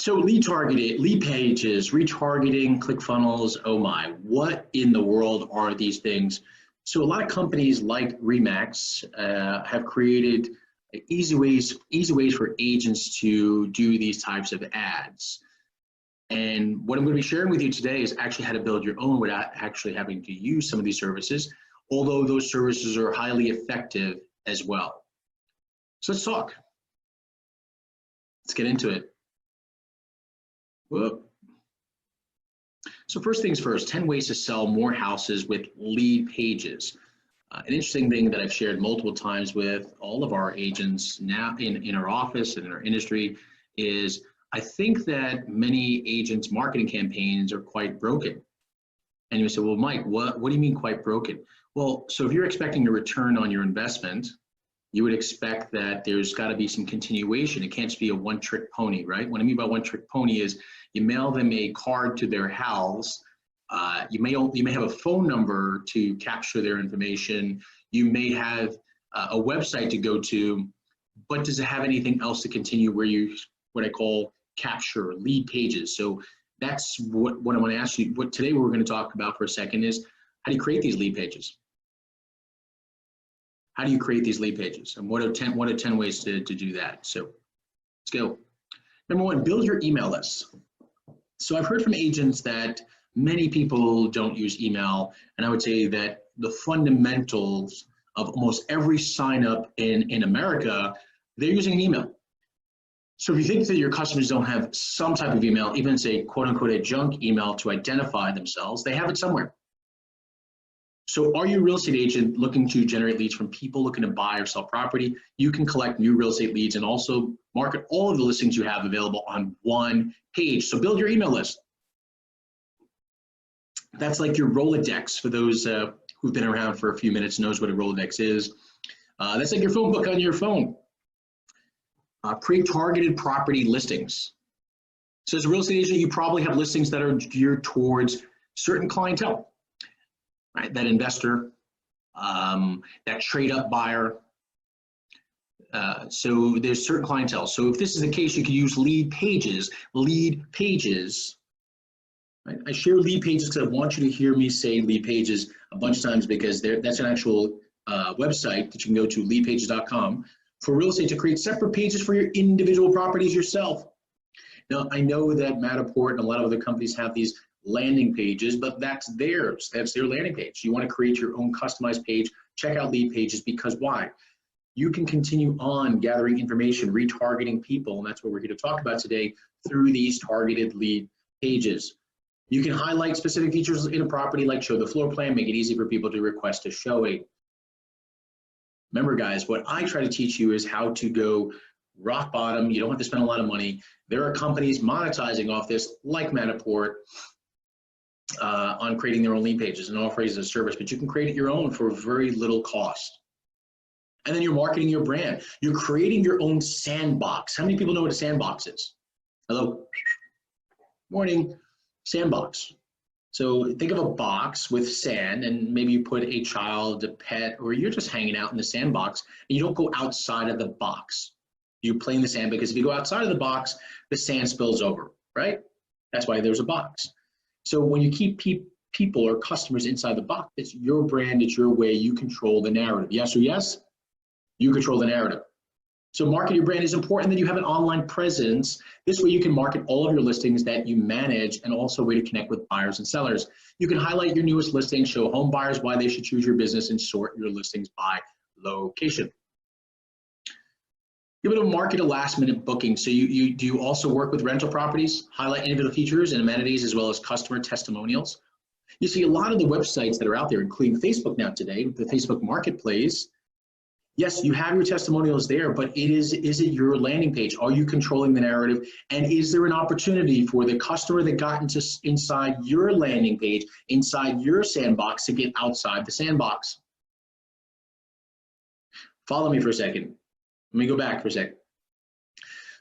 So lead targeting, lead pages, retargeting, ClickFunnels, oh my, what in the world are these things? So a lot of companies like Remax have created easy ways for agents to do these types of ads. And what I'm going to be sharing with you today is actually how to build your own without actually having to use some of these services, although those services are highly effective as well. So let's talk. Let's get into it. Whoop. So first things first, 10 ways to sell more houses with lead pages. An interesting thing that I've shared multiple times with all of our agents now in our office and in our industry is I think that many agents' marketing campaigns are quite broken. And you say, well, Mike, what do you mean quite broken? Well, so if you're expecting a return on your investment, you would expect that there's got to be some continuation. It can't just be a one-trick pony, right? What I mean by one-trick pony is you mail them a card to their house. You may have a phone number to capture their information. You may have a website to go to, but does it have anything else to continue where you, what I call capture lead pages? So that's what I want to ask you. What today we're going to talk about for a second is how do you create these lead pages? How do you create these lead pages? And what are 10 ways to do that? So let's go. Number one, build your email list. So I've heard from agents that many people don't use email, and I would say that the fundamentals of almost every sign up in America, they're using an email. So if you think that your customers don't have some type of email, even say quote unquote a junk email to identify themselves, they have it somewhere. So are you a real estate agent looking to generate leads from people looking to buy or sell property? You can collect new real estate leads and also market all of the listings you have available on one page. So build your email list. That's like your Rolodex for those who've been around for a few minutes knows what a Rolodex is. That's like your phone book on your phone. Pre-targeted property listings. So as a real estate agent, you probably have listings that are geared towards certain clientele. Right, that investor, that trade up buyer. So there's certain clientele. So if this is the case, you can use lead pages. Lead pages. Right? I share lead pages because I want you to hear me say lead pages a bunch of times because that's an actual website that you can go to, leadpages.com, for real estate to create separate pages for your individual properties yourself. Now I know that Matterport and a lot of other companies have these landing pages, but that's theirs. That's their landing page. You want to create your own customized page. Check out lead pages because why? You can continue on gathering information, retargeting people, and that's what we're here to talk about today through these targeted lead pages. You can highlight specific features in a property like show the floor plan, make it easy for people to request a showing. Remember guys, what I try to teach you is how to go rock bottom. You don't have to spend a lot of money. There are companies monetizing off this like Matterport, on creating their own lead pages and offering it as a service, but you can create it your own for very little cost. And then you're marketing your brand. You're creating your own sandbox. How many people know what a sandbox is? Hello? Morning. Sandbox. So think of a box with sand and maybe you put a child, a pet, or you're just hanging out in the sandbox and you don't go outside of the box. You play in the sand because if you go outside of the box, the sand spills over, right? That's why there's a box. So when you keep people or customers inside the box, it's your brand, it's your way, you control the narrative. Yes or yes? You control the narrative. So market your brand is important that you have an online presence. This way you can market all of your listings that you manage and also a way to connect with buyers and sellers. You can highlight your newest listings, show home buyers why they should choose your business, and sort your listings by location. Give it a market a last minute booking. So do you also work with rental properties, highlight individual features and amenities as well as customer testimonials? You see a lot of the websites that are out there, including Facebook now today, the Facebook Marketplace. Yes, you have your testimonials there, but is it your landing page? Are you controlling the narrative? And is there an opportunity for the customer that got inside your landing page, inside your sandbox, to get outside the sandbox? Follow me for a second. Let me go back for a second.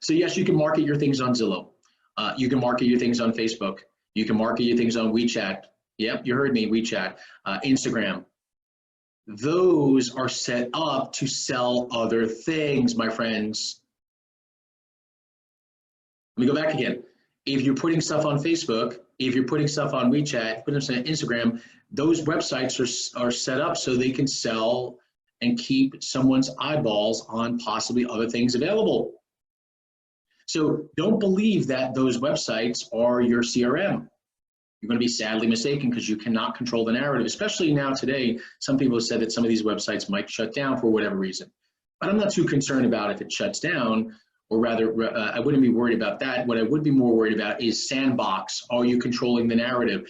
So yes, you can market your things on Zillow. You can market your things on Facebook. You can market your things on WeChat. Yep, you heard me, WeChat. Instagram. Those are set up to sell other things, my friends. Let me go back again. If you're putting stuff on Facebook, if you're putting stuff on WeChat, putting stuff on Instagram, those websites are set up so they can sell and keep someone's eyeballs on possibly other things available. So don't believe that those websites are your CRM. You're going to be sadly mistaken because you cannot control the narrative, especially now today. Some people have said that some of these websites might shut down for whatever reason. But I'm not too concerned about if it shuts down, or rather, I wouldn't be worried about that. What I would be more worried about is sandbox. Are you controlling the narrative?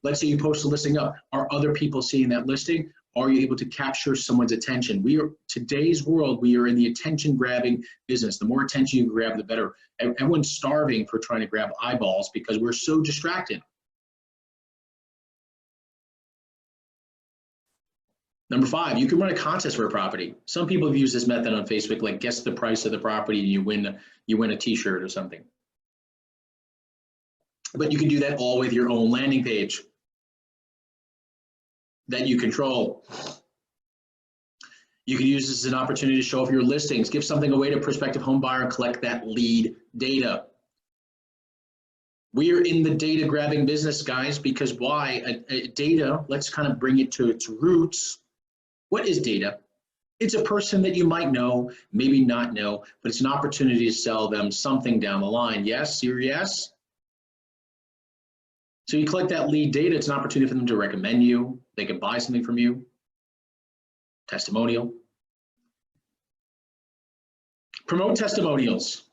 Let's say you post a listing up. Are other people seeing that listing? Are you able to capture someone's attention? Today's world, we are in the attention grabbing business. The more attention you grab, the better. Everyone's starving for trying to grab eyeballs because we're so distracted. Number 5, you can run a contest for a property. Some people have used this method on Facebook, like guess the price of the property and you win a t-shirt or something. But you can do that all with your own landing page that you control. You can use this as an opportunity to show off your listings, give something away to a prospective home buyer and collect that lead data. We are in the data grabbing business, guys, because why? Data, let's kind of bring it to its roots. What is data? It's a person that you might know, maybe not know, but it's an opportunity to sell them something down the line. Yes, yes? So you collect that lead data, it's an opportunity for them to recommend you. They can buy something from you. Testimonial. Promote testimonials.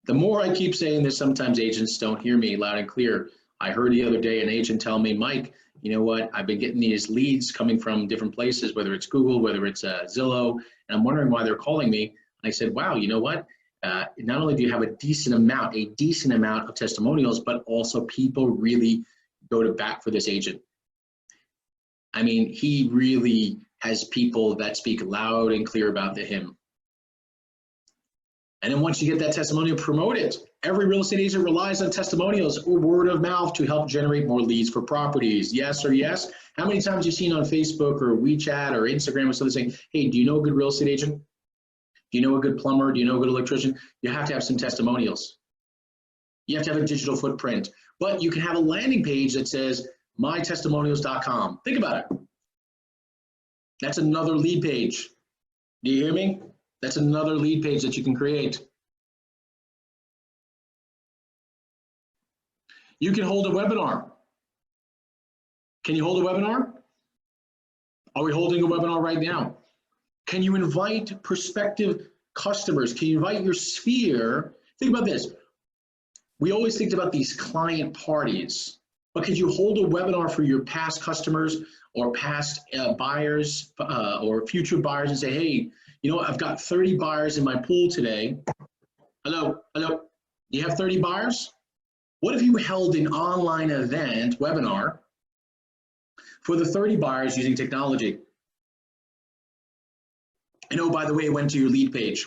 The more I keep saying this, sometimes agents don't hear me loud and clear. I heard the other day an agent tell me, Mike, you know what, I've been getting these leads coming from different places, whether it's Google, whether it's Zillow, and I'm wondering why they're calling me. And I said, wow, you know what? Not only do you have a decent amount of testimonials, but also people really go to bat for this agent. I mean, he really has people that speak loud and clear about him. And then once you get that testimonial, promote it. Every real estate agent relies on testimonials or word of mouth to help generate more leads for properties. Yes or yes? How many times have you seen on Facebook or WeChat or Instagram or something saying, hey, do you know a good real estate agent? Do you know a good plumber? Do you know a good electrician? You have to have some testimonials. You have to have a digital footprint. But you can have a landing page that says mytestimonials.com. Think about it. That's another lead page. Do you hear me? That's another lead page that you can create. You can hold a webinar. Can you hold a webinar? Are we holding a webinar right now? Can you invite prospective customers? Can you invite your sphere? Think about this. We always think about these client parties, but could you hold a webinar for your past customers or past buyers or future buyers and say, hey, you know what, I've got 30 buyers in my pool today. Hello, do you have 30 buyers? What if you held an online event, webinar, for the 30 buyers using technology? And oh, by the way, it went to your lead page.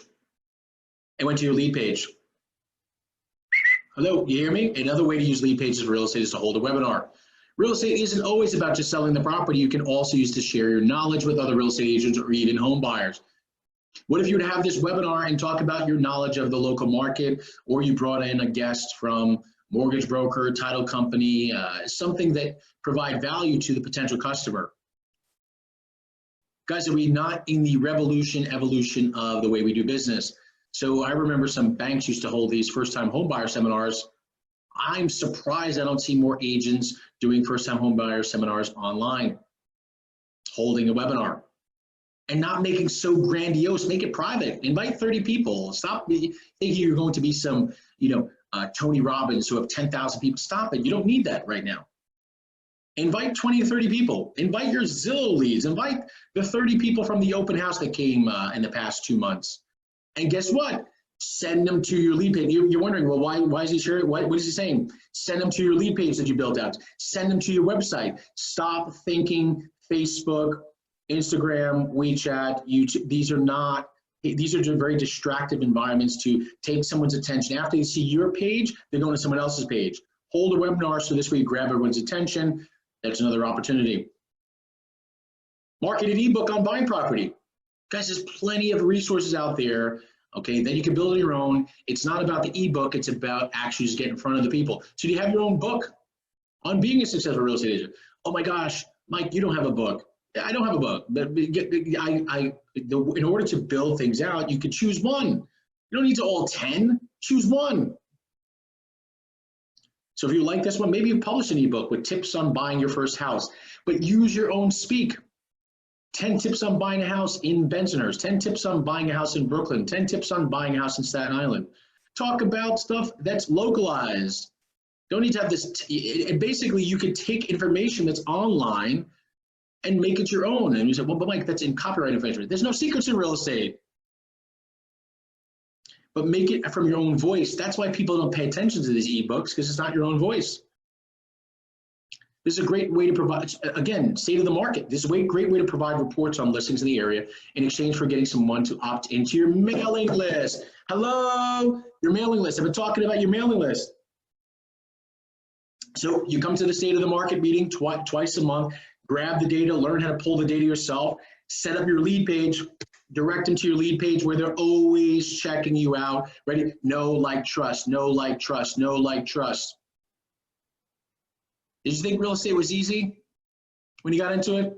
It went to your lead page. Hello, you hear me? Another way to use lead pages for real estate is to hold a webinar. Real estate isn't always about just selling the property. You can also use to share your knowledge with other real estate agents or even home buyers. What if you would have this webinar and talk about your knowledge of the local market, or you brought in a guest from mortgage broker, title company, something that provide value to the potential customer? Guys, are we not in the evolution of the way we do business? So I remember some banks used to hold these first-time homebuyer seminars. I'm surprised I don't see more agents doing first-time homebuyer seminars online, holding a webinar. And not making so grandiose, make it private. Invite 30 people. Stop thinking you're going to be some, Tony Robbins who have 10,000 people. Stop it. You don't need that right now. Invite 20 to 30 people. Invite your Zillow leads. Invite the 30 people from the open house that came in the past 2 months. And guess what? Send them to your lead page. You're wondering, well, why is he sharing? What is he saying? Send them to your lead page that you built out. Send them to your website. Stop thinking Facebook, Instagram, WeChat, YouTube. These are very distractive environments to take someone's attention. After they see your page, they're going to someone else's page. Hold a webinar so this way you grab everyone's attention. That's another opportunity. Market an ebook on buying property. Guys, there's plenty of resources out there Okay, then you can build your own. It's not about the ebook, it's about actually just getting in front of the people. So you have your own book on being a successful real estate agent. Oh my gosh, Mike, you don't have a book. I don't have a book, but in order to build things out, you could choose one. You don't need to all 10, choose one. So if you like this one, maybe you publish an ebook with tips on buying your first house, but use your own speak. 10 tips on buying a house in Bensonhurst, 10 tips on buying a house in Brooklyn, 10 tips on buying a house in Staten Island. Talk about stuff that's localized. Don't need to have this, and basically you could take information that's online and make it your own. And you say, well, but Mike, that's in copyright infringement. There's no secrets in real estate. But make it from your own voice. That's why people don't pay attention to these ebooks, because it's not your own voice. This is a great way to provide, again, state of the market. This is a great way to provide reports on listings in the area in exchange for getting someone to opt into your mailing list. Hello, your mailing list. I've been talking about your mailing list. So you come to the state of the market meeting twice a month, grab the data, learn how to pull the data yourself, set up your lead page, direct them to your lead page where they're always checking you out. Ready? Know, like, trust, know, like, trust, know, like, trust. Did you think real estate was easy when you got into it?